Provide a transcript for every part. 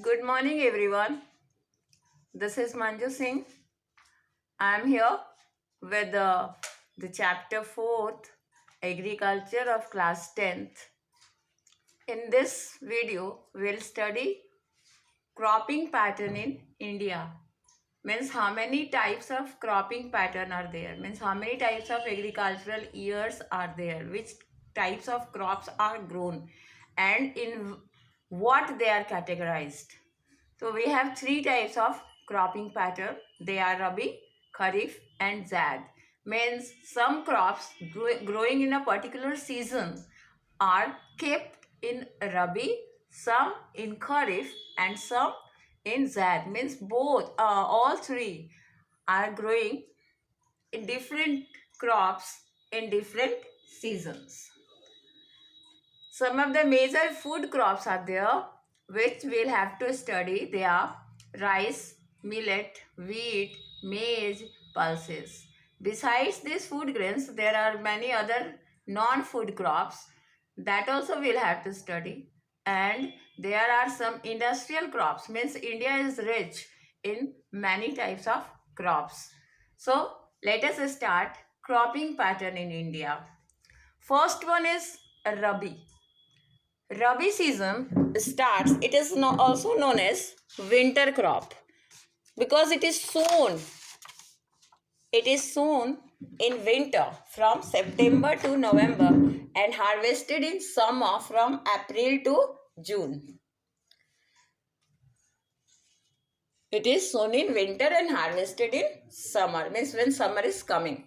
Good morning, everyone. This is Manju Singh. I am here with the chapter 4th, Agriculture of class 10th. In this video, we'll study cropping pattern in India. Means how many types of cropping pattern are there? Means how many types of agricultural years are there? Which types of crops are grown? And in what they are categorized? So we have three types of cropping pattern. They are Rabi, Kharif and Zaid. Means some crops growing in a particular season are kept in Rabi, some in Kharif and some in Zaid. Means both, all three are growing in different crops in different seasons. Some of the major food crops are there which we'll have to study. They are rice, millet, wheat, maize, pulses. Besides these food grains, there are many other non-food crops that also we'll have to study. And there are some industrial crops. Means India is rich in many types of crops. So let us start cropping pattern in India. First one is Rabi. Rabi season starts, it is also known as winter crop because it is sown in winter from September to November and harvested in summer from April to June. It is sown in winter and harvested in summer, means when summer is coming.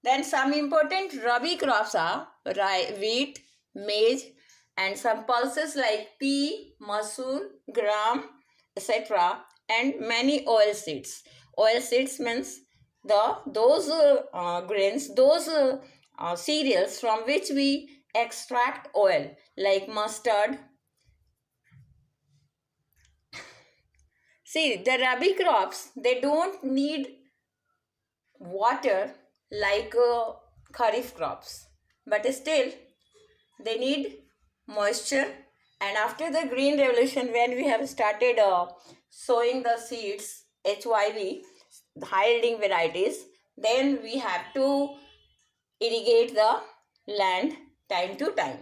Then some important Rabi crops are wheat, maize, and some pulses like pea, masoor, gram, etc. and many oil seeds. Oil seeds means those grains, those cereals from which we extract oil like mustard. See, the Rabi crops, they don't need water like Kharif crops, but still they need moisture. And after the green revolution, when we have started sowing the seeds, HYV, high yielding varieties, then we have to irrigate the land time to time.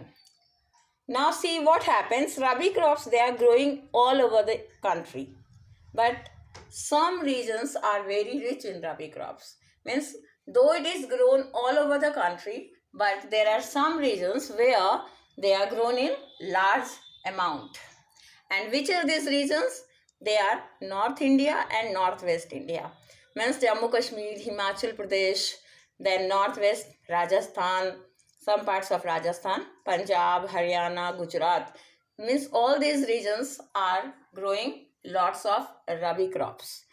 Now see what happens. Rabi crops, they are growing all over the country, but some regions are very rich in Rabi crops. Means though it is grown all over the country, but there are some regions where they are grown in large amount. And which are these regions? They are North India and Northwest India. Means Jammu Kashmir, Himachal Pradesh, then Northwest Rajasthan, some parts of Rajasthan, Punjab, Haryana, Gujarat. Means all these regions are growing lots of Rabi crops.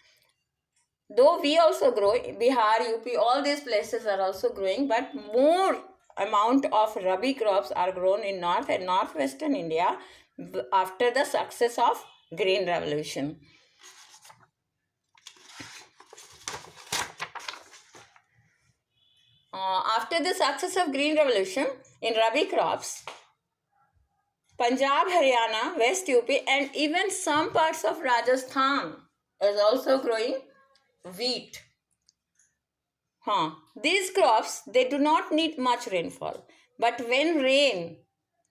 Though we also grow, Bihar, UP, all these places are also growing, but more amount of Rabi crops are grown in North and Northwestern India after the success of Green Revolution. After the success of Green Revolution in Rabi crops, Punjab, Haryana, West UP and even some parts of Rajasthan is also growing wheat. These crops, they do not need much rainfall, but when rain,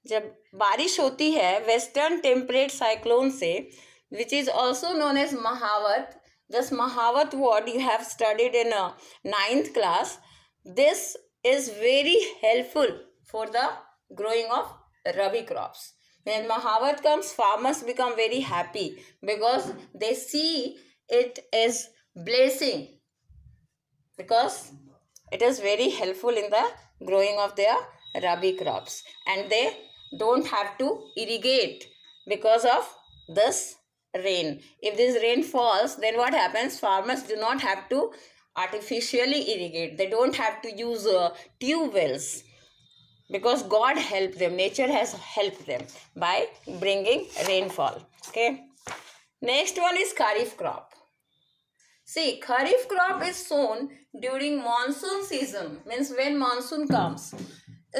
जब बारिश होती है western temperate cyclone से, which is also known as Mahavat, this Mahavat word you have studied in 9th class, this is very helpful for the growing of Rabi crops. When Mahavat comes, farmers become very happy because they see it as blessing, because it is very helpful in the growing of their Rabi crops, and they don't have to irrigate because of this rain. If this rain falls, then what happens? Farmers do not have to artificially irrigate. They don't have to use tube wells, because God helped them. Nature has helped them by bringing rainfall. Okay. Next one is Kharif crop. See, Kharif crop is sown during monsoon season, means when monsoon comes.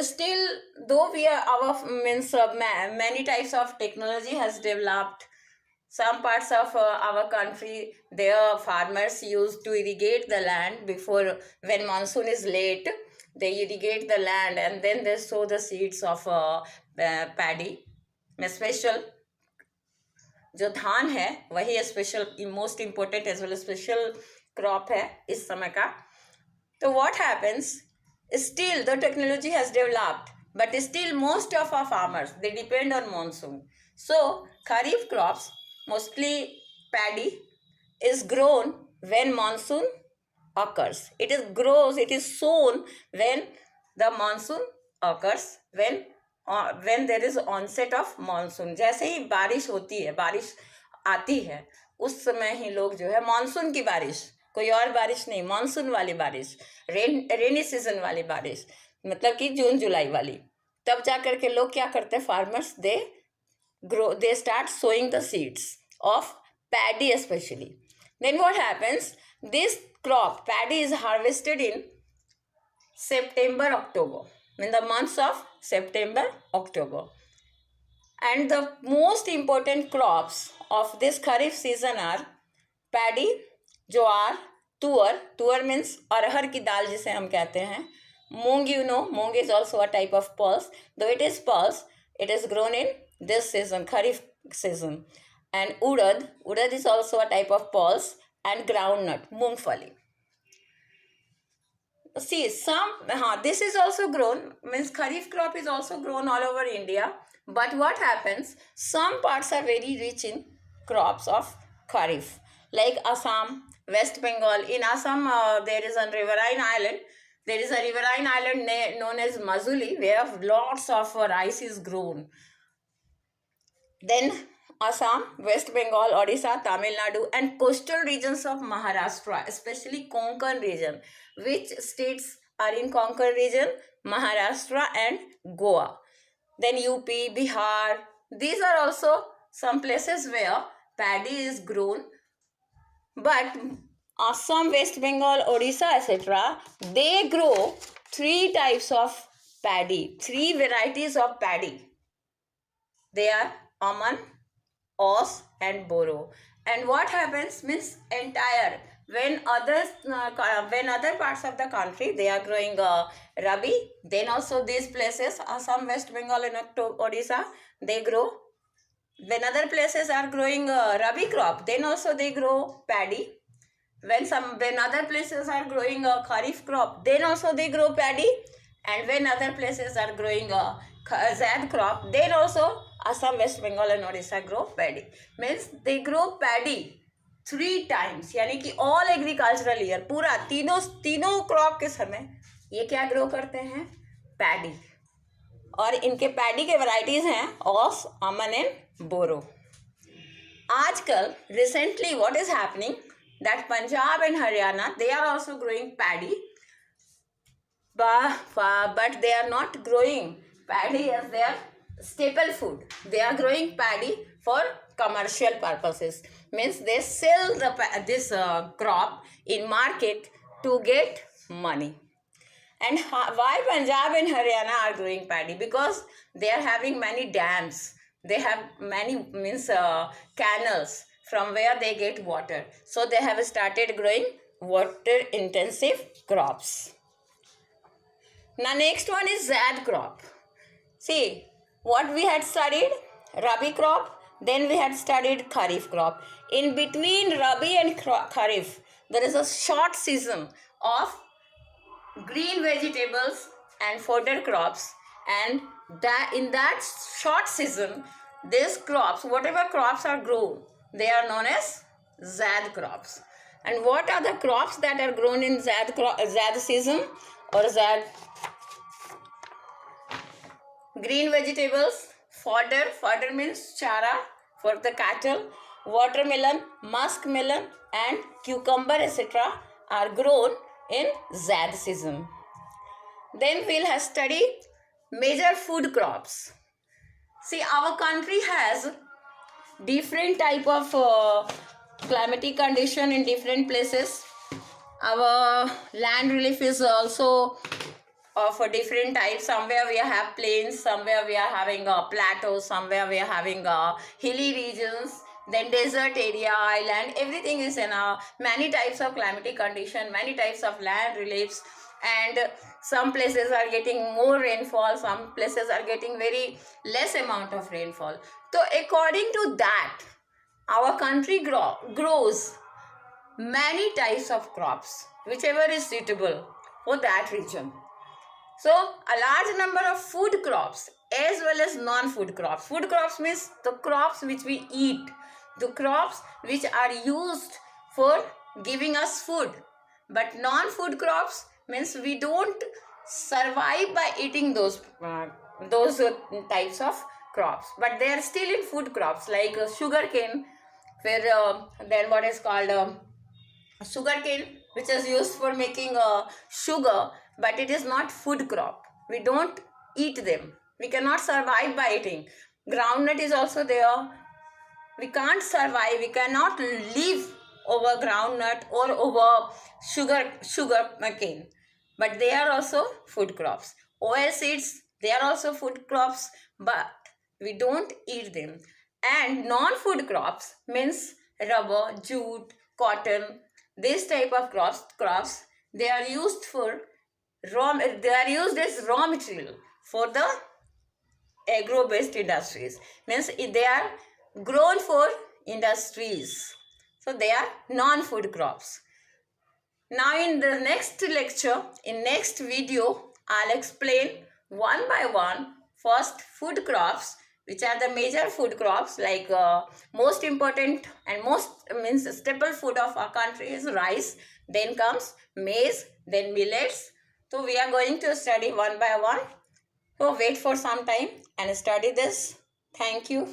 Still, though we are many types of technology has developed, Some parts of our country, their farmers used to irrigate the land before, when monsoon is late, they irrigate the land and then they sow the seeds of paddy. Special जो धान है वही special most important as well special crop है इस समय का. तो what happens, still the technology has developed, but still most of our farmers, they depend on monsoon. So kharif crops, mostly paddy, is grown when monsoon occurs. It is sown when the monsoon occurs, when there is onset of monsoon. जैसे ही बारिश होती है, बारिश आती है, उस समय ही लोग जो है मानसून की बारिश, कोई और बारिश नहीं, मानसून वाली बारिश, रेनी सीजन वाली बारिश, मतलब कि जून जुलाई वाली, तब जा करके लोग क्या करते हैं, farmers they start sowing the seeds of paddy especially. Then what happens, this crop paddy is harvested in September, October, in the months of September, October. And the most important crops of this kharif season are paddy, ज्वार, तुअर means अरहर की दाल जिसे हम कहते हैं, मूंग, मूंग is also a type of pulse, though it is pulse, it is grown in this season, kharif season. And urad is also a type of pulse, and groundnut, मूंगफली. See, this is also grown, means kharif crop is also grown all over India, but what happens, some parts are very rich in crops of kharif, like Assam, West Bengal. In Assam, there is a riverine island. There is a riverine island known as Majuli, where lots of rice is grown. Then Assam, West Bengal, Odisha, Tamil Nadu, and coastal regions of Maharashtra, especially Konkan region. Which states are in Konkan region? Maharashtra and Goa. Then UP, Bihar. These are also some places where paddy is grown. But Assam, West Bengal, Odisha, etc., they grow 3 types of paddy, 3 varieties of paddy. They are Aman, Os, and Boro. And what happens means when other parts of the country they are growing Rabi, then also these places, Assam, West Bengal, and Odisha, they grow. When other places are growing Rabi crop, then also they grow paddy. When other places are growing a kharif crop, then also they grow paddy. And when other places are growing Zaid crop, then also Assam, West Bengal, and Odisha grow paddy. Means they grow paddy 3 times, यानी कि all agricultural year, पूरा तीनों crop के समय ये क्या grow करते हैं, paddy. और इनके पैडी के वैरायटीज हैं ऑस, अमन एंड बोरो. आजकल recently what is happening that Punjab and Haryana they are also growing paddy, but they are not growing paddy as their staple food. They are growing paddy for commercial purposes, means they sell this crop in market to get money. And why Punjab and Haryana are growing paddy? Because they are having many dams. They have many canals from where they get water. So they have started growing water intensive crops. Now next one is Zaid crop. See, what we had studied, Rabi crop, then we had studied Kharif crop. In between Rabi and Kharif, there is a short season of green vegetables and fodder crops, and in that short season, these crops, whatever crops are grown, they are known as Zaid crops. And what are the crops that are grown in Zaid season or Zaid? Green vegetables, fodder means chara for the cattle, watermelon, muskmelon, and cucumber, etc. are grown in Zaid season. Then we'll have study major food crops. See, our country has different type of climatic condition in different places. Our land relief is also of a different type. Somewhere we have plains, somewhere we are having plateaus, somewhere we are having hilly regions. then desert area, island, everything is in many types of climatic condition, many types of land reliefs, and some places are getting more rainfall, some places are getting very less amount of rainfall. So according to that, our country grows many types of crops, whichever is suitable for that region. So a large number of food crops as well as non-food crops. Food crops means the crops which we eat, the crops which are used for giving us food. But non-food crops means we don't survive by eating those types of crops. But they are still in food crops, like sugar cane, where then what is called sugarcane, which is used for making sugar, but it is not food crop. We don't eat them. We cannot survive by eating. Groundnut is also there. We can't survive. We cannot live over groundnut or over sugar cane. But they are also food crops. Oil seeds, they are also food crops, but we don't eat them. And non-food crops means rubber, jute, cotton. This type of crops, they are used for they are used as raw material for the agro-based industries. Means they are grown for industries. So they are non-food crops. Now in the next lecture, in next video, I'll explain one by one. First, food crops, which are the major food crops, like most important and most means staple food of our country is rice. Then comes maize, then millets. So we are going to study one by one. So wait for some time and study this. Thank you.